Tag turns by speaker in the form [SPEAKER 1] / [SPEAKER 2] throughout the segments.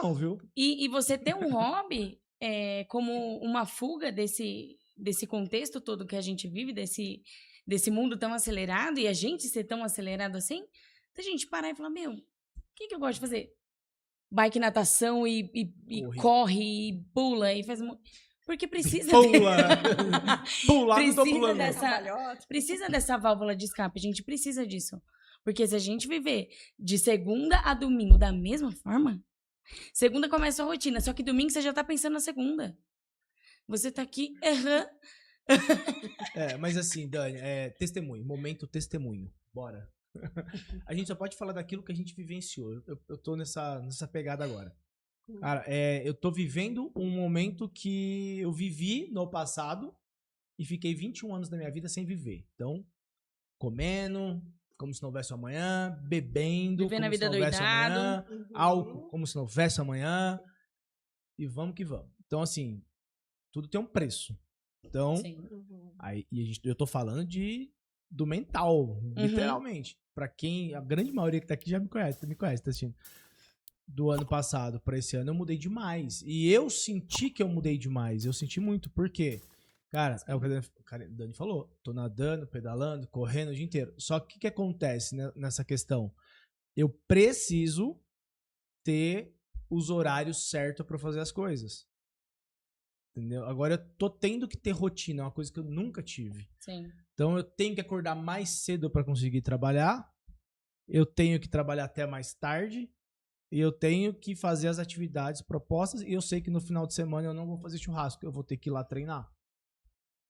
[SPEAKER 1] não, viu?
[SPEAKER 2] E você ter um hobby como uma fuga desse contexto todo que a gente vive, desse mundo tão acelerado, e a gente ser tão acelerado assim, a gente parar e falar, meu, o que eu gosto de fazer? Bike, natação e corre e pula e faz... Porque precisa...
[SPEAKER 1] Pula! Pular, não tô pulando.
[SPEAKER 2] Precisa dessa válvula de escape, a gente precisa disso. Porque se a gente viver de segunda a domingo da mesma forma, segunda começa a rotina, só que domingo você já tá pensando na segunda. Você tá aqui errando.
[SPEAKER 1] Mas assim, Dani, testemunho, momento testemunho. Bora. A gente só pode falar daquilo que a gente vivenciou. Eu tô nessa pegada agora. Cara, eu tô vivendo um momento que eu vivi no passado e fiquei 21 anos da minha vida sem viver. Então, comendo, como se não houvesse amanhã, bebendo,
[SPEAKER 2] Vivendo a
[SPEAKER 1] como se
[SPEAKER 2] vida
[SPEAKER 1] não houvesse
[SPEAKER 2] doidado.
[SPEAKER 1] amanhã, álcool, como se não houvesse amanhã, e vamos que vamos. Então, assim, tudo tem um preço. Então, aí, eu tô falando do mental, literalmente. Pra quem, a grande maioria que tá aqui já me conhece, tá assistindo. Do ano passado pra esse ano eu mudei demais. E eu senti que eu mudei demais. Eu senti muito. Por quê? Cara, é o que a Dani falou. Tô nadando, pedalando, correndo o dia inteiro. Só que o que acontece nessa questão? Eu preciso ter os horários certos pra fazer as coisas. Entendeu? Agora eu tô tendo que ter rotina, uma coisa que eu nunca tive.
[SPEAKER 2] Sim.
[SPEAKER 1] Então eu tenho que acordar mais cedo pra conseguir trabalhar. Eu tenho que trabalhar até mais tarde. E eu tenho que fazer as atividades propostas. E eu sei que no final de semana eu não vou fazer churrasco. Eu vou ter que ir lá treinar.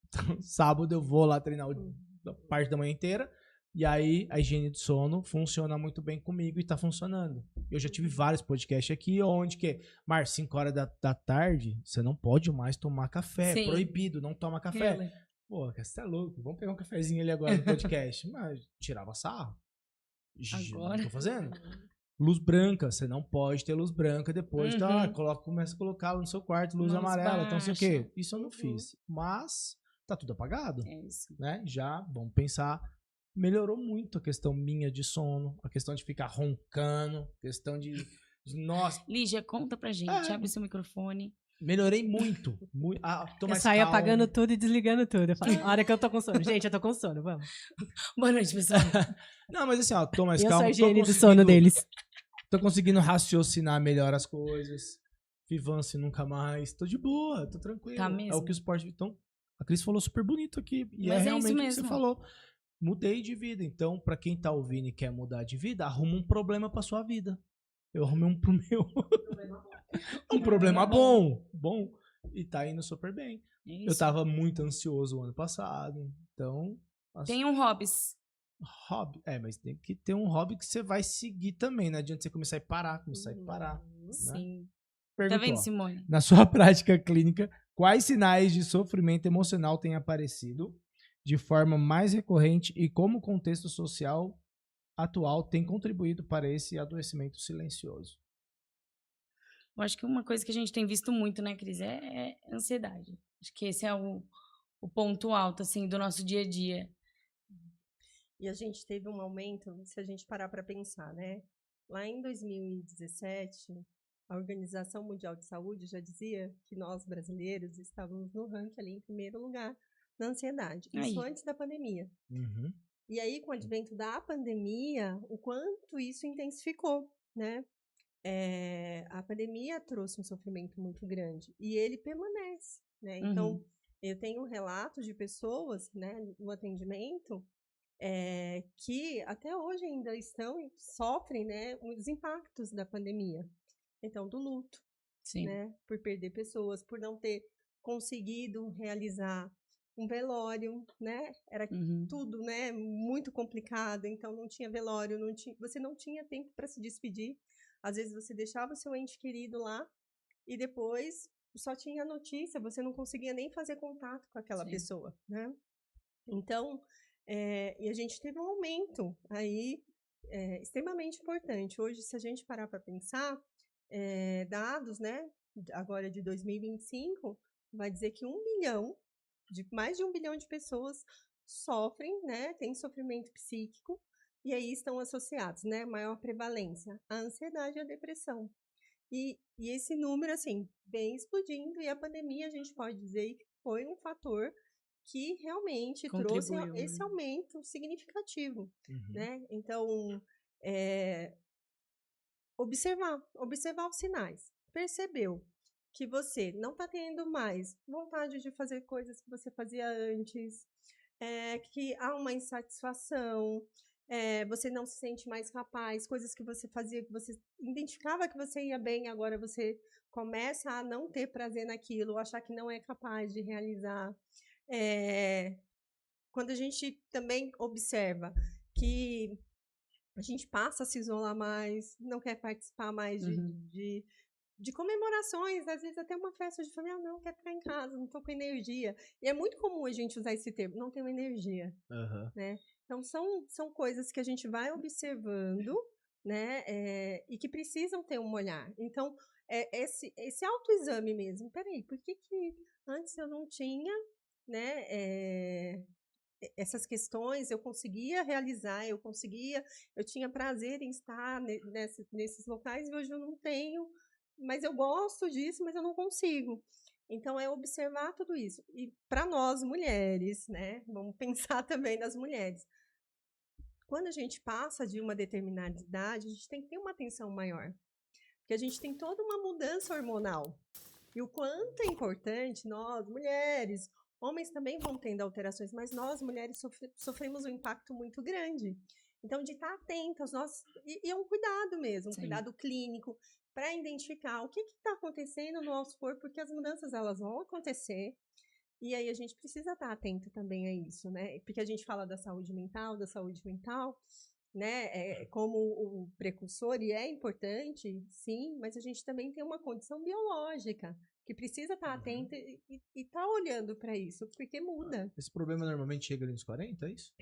[SPEAKER 1] Então, sábado eu vou lá treinar a parte da manhã inteira. E aí a higiene do sono funciona muito bem comigo e tá funcionando. Eu já tive vários podcasts aqui onde que, Mar, 5 horas da tarde, você não pode mais tomar café.
[SPEAKER 2] Sim.
[SPEAKER 1] É proibido, não toma café.
[SPEAKER 2] Really?
[SPEAKER 1] Pô, você é louco. Vamos pegar um cafezinho ali agora no podcast. Mas tirava sarro.
[SPEAKER 2] Agora?
[SPEAKER 1] Não tô fazendo. Luz branca, você não pode ter luz branca depois, começa a colocar no seu quarto luz amarela, então não sei o quê. Isso eu não fiz, mas tá tudo apagado, né? Já, vamos pensar, melhorou muito a questão minha de sono, a questão de ficar roncando, a questão de nossa.
[SPEAKER 2] Lígia, conta pra gente, abre seu microfone.
[SPEAKER 1] Melhorei muito. Tô mais
[SPEAKER 3] eu saio
[SPEAKER 1] calmo.
[SPEAKER 3] apagando tudo e desligando tudo. Eu falo, a hora que eu tô com sono. Gente, eu tô com sono, vamos.
[SPEAKER 2] Boa noite, pessoal.
[SPEAKER 1] Não, mas assim, ó, tô mais
[SPEAKER 3] eu
[SPEAKER 1] calmo.
[SPEAKER 3] Eu sou a higiene do sono deles.
[SPEAKER 1] Tô conseguindo raciocinar melhor as coisas. Vivance nunca mais. Tô de boa, tô tranquilo.
[SPEAKER 2] Tá mesmo.
[SPEAKER 1] É o que o esporte... Então, a Cris falou super bonito aqui. E
[SPEAKER 2] mas
[SPEAKER 1] realmente
[SPEAKER 2] isso
[SPEAKER 1] o
[SPEAKER 2] mesmo.
[SPEAKER 1] que você falou. Mudei de vida. Então, pra quem tá ouvindo e quer mudar de vida, arruma um problema pra sua vida. Eu arrumei um pro meu. Um problema bom. Bom. E tá indo super bem.
[SPEAKER 2] Isso.
[SPEAKER 1] Eu tava muito ansioso o ano passado. Então...
[SPEAKER 2] Tem um hobbies.
[SPEAKER 1] Hobby. Mas tem que ter um hobby que você vai seguir também. Não adianta você começar a parar.
[SPEAKER 2] Sim.
[SPEAKER 1] Né? Perguntou,
[SPEAKER 2] tá vendo, Simone?
[SPEAKER 1] Na sua prática clínica, quais sinais de sofrimento emocional têm aparecido de forma mais recorrente e como o contexto social atual tem contribuído para esse adoecimento silencioso?
[SPEAKER 2] Eu acho que uma coisa que a gente tem visto muito, né, Cris, é ansiedade. Acho que esse é o ponto alto, assim, do nosso dia a dia.
[SPEAKER 4] E a gente teve um aumento, se a gente parar para pensar, né? Lá em 2017, a Organização Mundial de Saúde já dizia que nós, brasileiros, estávamos no ranking ali em primeiro lugar na ansiedade. Isso antes da pandemia. E aí, com o advento da pandemia, o quanto isso intensificou, né? A pandemia trouxe um sofrimento muito grande e ele permanece, né? Então, eu tenho relatos de pessoas, né, no atendimento, que até hoje ainda sofrem, né, os impactos da pandemia. Então, do luto, né, por perder pessoas, por não ter conseguido realizar um velório, né, era tudo, né, muito complicado, então não tinha velório, você não tinha tempo para se despedir, às vezes você deixava o seu ente querido lá e depois só tinha notícia, você não conseguia nem fazer contato com aquela pessoa, né, então... e a gente teve um aumento aí extremamente importante. Hoje, se a gente parar para pensar, dados, né, agora de 2025, vai dizer que mais de 1 bilhão de pessoas sofrem, né, têm sofrimento psíquico, e aí estão associados, né, maior prevalência, a ansiedade e a depressão. E esse número, assim, vem explodindo, e a pandemia, a gente pode dizer que foi um fator que realmente trouxe esse aumento significativo, né? Então, observar os sinais. Percebeu que você não está tendo mais vontade de fazer coisas que você fazia antes, que há uma insatisfação, você não se sente mais capaz, coisas que você fazia, que você identificava que você ia bem, agora você começa a não ter prazer naquilo, achar que não é capaz de realizar. Quando a gente também observa que a gente passa a se isolar mais, não quer participar mais de comemorações, às vezes até uma festa de família, não, quero ficar em casa, não estou com energia. E é muito comum a gente usar esse termo, não tenho energia. Né? Então, são coisas que a gente vai observando, né, e que precisam ter um olhar. Então, esse autoexame mesmo, peraí, por que antes eu não tinha, né, essas questões, eu conseguia realizar, eu tinha prazer em estar nesses locais, e hoje eu não tenho, mas eu gosto disso, mas eu não consigo. Então, é observar tudo isso. E para nós, mulheres, né, vamos pensar também nas mulheres. Quando a gente passa de uma determinada idade, a gente tem que ter uma atenção maior. Porque a gente tem toda uma mudança hormonal. E o quanto é importante nós, mulheres, homens também vão tendo alterações, mas nós, mulheres, sofremos um impacto muito grande. Então, de estar atentas, e é um cuidado mesmo, um cuidado clínico, para identificar o que está acontecendo no nosso corpo, porque as mudanças elas vão acontecer. E aí a gente precisa estar atento também a isso, né? Porque a gente fala da saúde mental, né? Como o precursor, e é importante, sim, mas a gente também tem uma condição biológica que precisa estar atento e estar olhando para isso, porque muda.
[SPEAKER 1] Esse problema normalmente chega ali nos 40, é isso?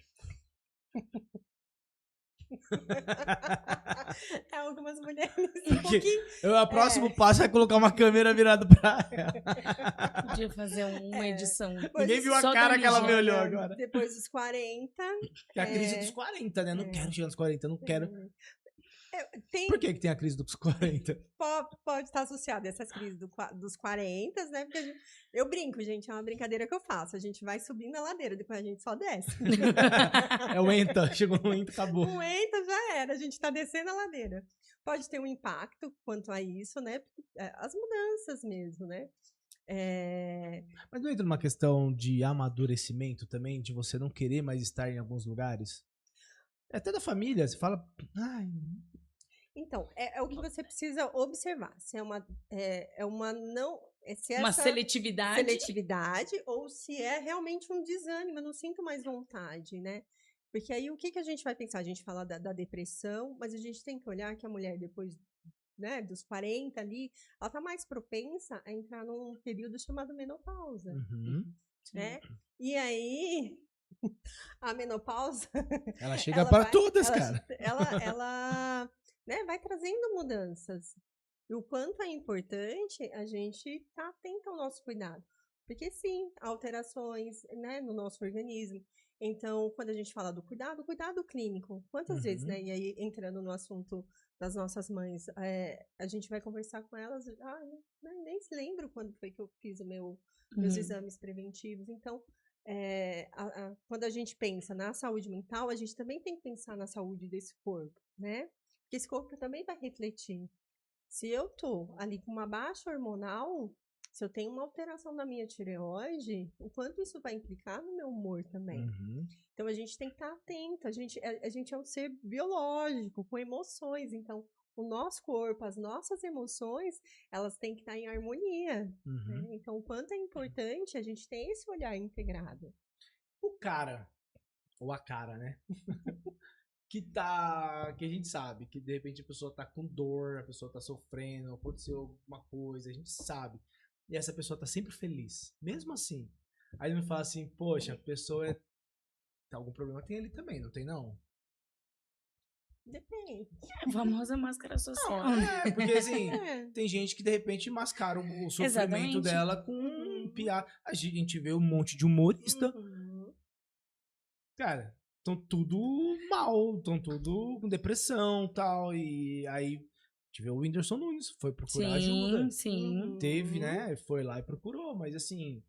[SPEAKER 4] Algumas mulheres um pouquinho...
[SPEAKER 1] O próximo passo é colocar uma câmera virada pra ela.
[SPEAKER 2] Podia fazer uma edição.
[SPEAKER 1] Ninguém viu a cara que ela me olhou agora.
[SPEAKER 4] Depois dos 40...
[SPEAKER 1] Que é a crise dos 40, né? Não quero chegar nos 40, não quero... Por que tem a crise dos 40?
[SPEAKER 4] Pode estar associada a essas crises dos 40, né? Porque eu brinco, gente, é uma brincadeira que eu faço. A gente vai subindo a ladeira, depois a gente só desce.
[SPEAKER 1] É o ENTA, chegou no ENTA, acabou.
[SPEAKER 4] O ENTA já era, a gente está descendo a ladeira. Pode ter um impacto quanto a isso, né? As mudanças mesmo, né?
[SPEAKER 1] Mas não entra numa questão de amadurecimento também, de você não querer mais estar em alguns lugares? Até da família, você fala... Ai.
[SPEAKER 4] Então, é o que você precisa observar. Se é uma não... Se é
[SPEAKER 2] uma seletividade
[SPEAKER 4] ou se é realmente um desânimo, eu não sinto mais vontade, né? Porque aí o que a gente vai pensar? A gente fala da depressão, mas a gente tem que olhar que a mulher depois, né, dos 40 ali, ela tá mais propensa a entrar num período chamado menopausa. Né? E aí, a menopausa...
[SPEAKER 1] Ela chega para todas, cara.
[SPEAKER 4] Ela né, vai trazendo mudanças. E o quanto é importante a gente estar atento ao nosso cuidado. Porque, sim, há alterações, né, no nosso organismo. Então, quando a gente fala do cuidado clínico, quantas vezes, né? E aí, entrando no assunto das nossas mães, a gente vai conversar com elas, nem se lembro quando foi que eu fiz meus exames preventivos. Então, quando a gente pensa na saúde mental, a gente também tem que pensar na saúde desse corpo, né? Porque esse corpo também vai refletir. Se eu tô ali com uma baixa hormonal, se eu tenho uma alteração da minha tireoide, o quanto isso vai implicar no meu humor também. Então, a gente tem que estar atento. A gente é um ser biológico, com emoções. Então, o nosso corpo, as nossas emoções, elas têm que estar em harmonia. Né? Então, o quanto é importante a gente ter esse olhar integrado.
[SPEAKER 1] O cara, ou a cara, né? que a gente sabe que de repente a pessoa tá com dor, a pessoa tá sofrendo, aconteceu alguma coisa, a gente sabe. E essa pessoa tá sempre feliz, mesmo assim. Aí ele me fala assim, poxa, a pessoa tem algum problema, tem ali também, não tem não?
[SPEAKER 4] Depende.
[SPEAKER 2] A famosa máscara social.
[SPEAKER 1] Não, porque assim, tem gente que de repente mascara o sofrimento dela com piada. A gente vê um monte de humorista. Cara, estão tudo mal, estão tudo com depressão e tal. E aí, tive o Whindersson Nunes, foi procurar ajuda.
[SPEAKER 2] Sim.
[SPEAKER 1] Teve, né? Foi lá e procurou, mas assim,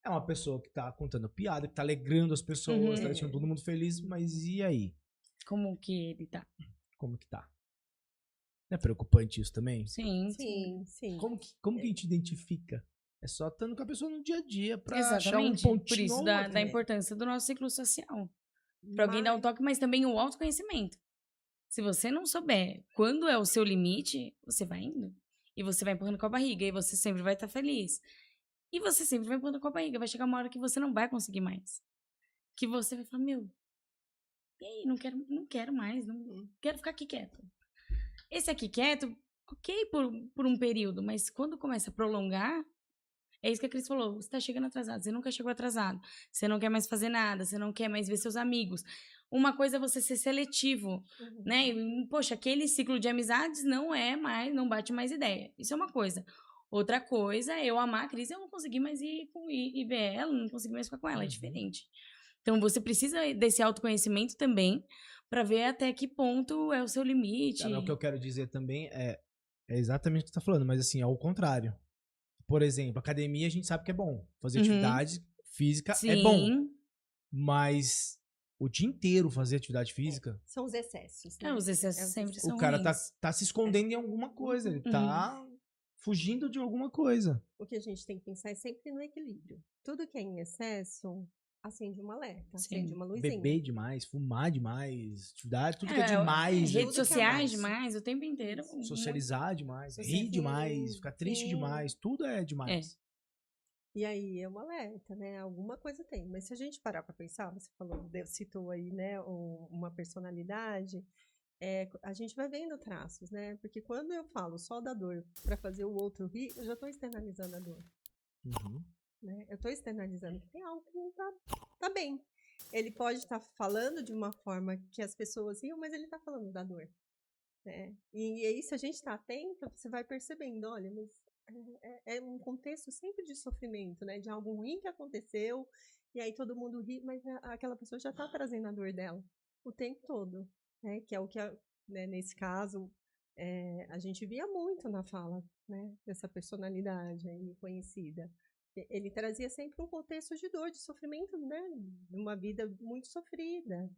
[SPEAKER 1] é uma pessoa que tá contando piada, que tá alegrando as pessoas, tá deixando todo mundo feliz, mas e aí?
[SPEAKER 2] Como que ele tá?
[SPEAKER 1] Como que tá? Não é preocupante isso também?
[SPEAKER 2] Sim.
[SPEAKER 1] Como que a gente identifica? É só estando com a pessoa no dia a dia pra
[SPEAKER 2] Exatamente.
[SPEAKER 1] achar um pontinho.
[SPEAKER 2] Por isso da importância do nosso ciclo social. Pra alguém dar um toque, mas também o autoconhecimento. Se você não souber quando é o seu limite, você vai indo. E você vai empurrando com a barriga. E você sempre vai estar feliz. E você sempre vai empurrando com a barriga. Vai chegar uma hora que você não vai conseguir mais. Que você vai falar, meu, e aí? Não quero mais. Não quero ficar aqui quieto. Esse aqui quieto, ok por um período. Mas quando começa a prolongar, é isso que a Cris falou. Você tá chegando atrasado. Você nunca chegou atrasado. Você não quer mais fazer nada. Você não quer mais ver seus amigos. Uma coisa é você ser seletivo, né? E, poxa, aquele ciclo de amizades não bate mais ideia. Isso é uma coisa. Outra coisa é eu amar a Cris e eu não conseguir mais ir ver ela, não conseguir mais ficar com ela. É diferente. Então, você precisa desse autoconhecimento também para ver até que ponto é o seu limite.
[SPEAKER 1] Cara, o que eu quero dizer também é exatamente o que você tá falando, mas assim, ao contrário. Por exemplo, academia a gente sabe que é bom. Fazer atividade física é bom. Mas o dia inteiro fazer atividade física...
[SPEAKER 4] São os excessos. Né?
[SPEAKER 2] Os excessos sempre são
[SPEAKER 1] O cara
[SPEAKER 2] ruins.
[SPEAKER 1] tá se escondendo em alguma coisa. Ele tá fugindo de alguma coisa.
[SPEAKER 4] O que a gente tem que pensar é sempre no equilíbrio. Tudo que é em excesso acende um alerta, acende uma luzinha.
[SPEAKER 1] Beber demais, fumar demais, atividade, tudo que é demais.
[SPEAKER 2] Redes sociais demais, o tempo inteiro.
[SPEAKER 1] Socializar demais, rir demais, ficar triste demais, tudo é demais.
[SPEAKER 4] E aí é um alerta, né? Alguma coisa tem. Mas se a gente parar para pensar, você citou aí, né, uma personalidade, a gente vai vendo traços, né? Porque quando eu falo só da dor para fazer o outro rir, eu já estou externalizando a dor. Né? Eu estou externalizando que tem algo que não tá bem. Ele pode estar falando de uma forma que as pessoas riam, mas ele está falando da dor. Né? E aí, se a gente está atento, você vai percebendo, olha, mas é um contexto sempre de sofrimento, né? De algo ruim que aconteceu, e aí todo mundo ri, mas aquela pessoa já está trazendo a dor dela o tempo todo, né? Que é o que, né, nesse caso, a gente via muito na fala, né? Dessa personalidade aí conhecida. Ele trazia sempre um contexto de dor, de sofrimento, né? De uma vida muito sofrida.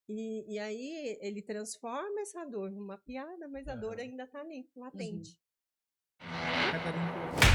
[SPEAKER 4] E aí ele transforma essa dor numa piada, mas a dor ainda está ali, latente.
[SPEAKER 1] Catarina.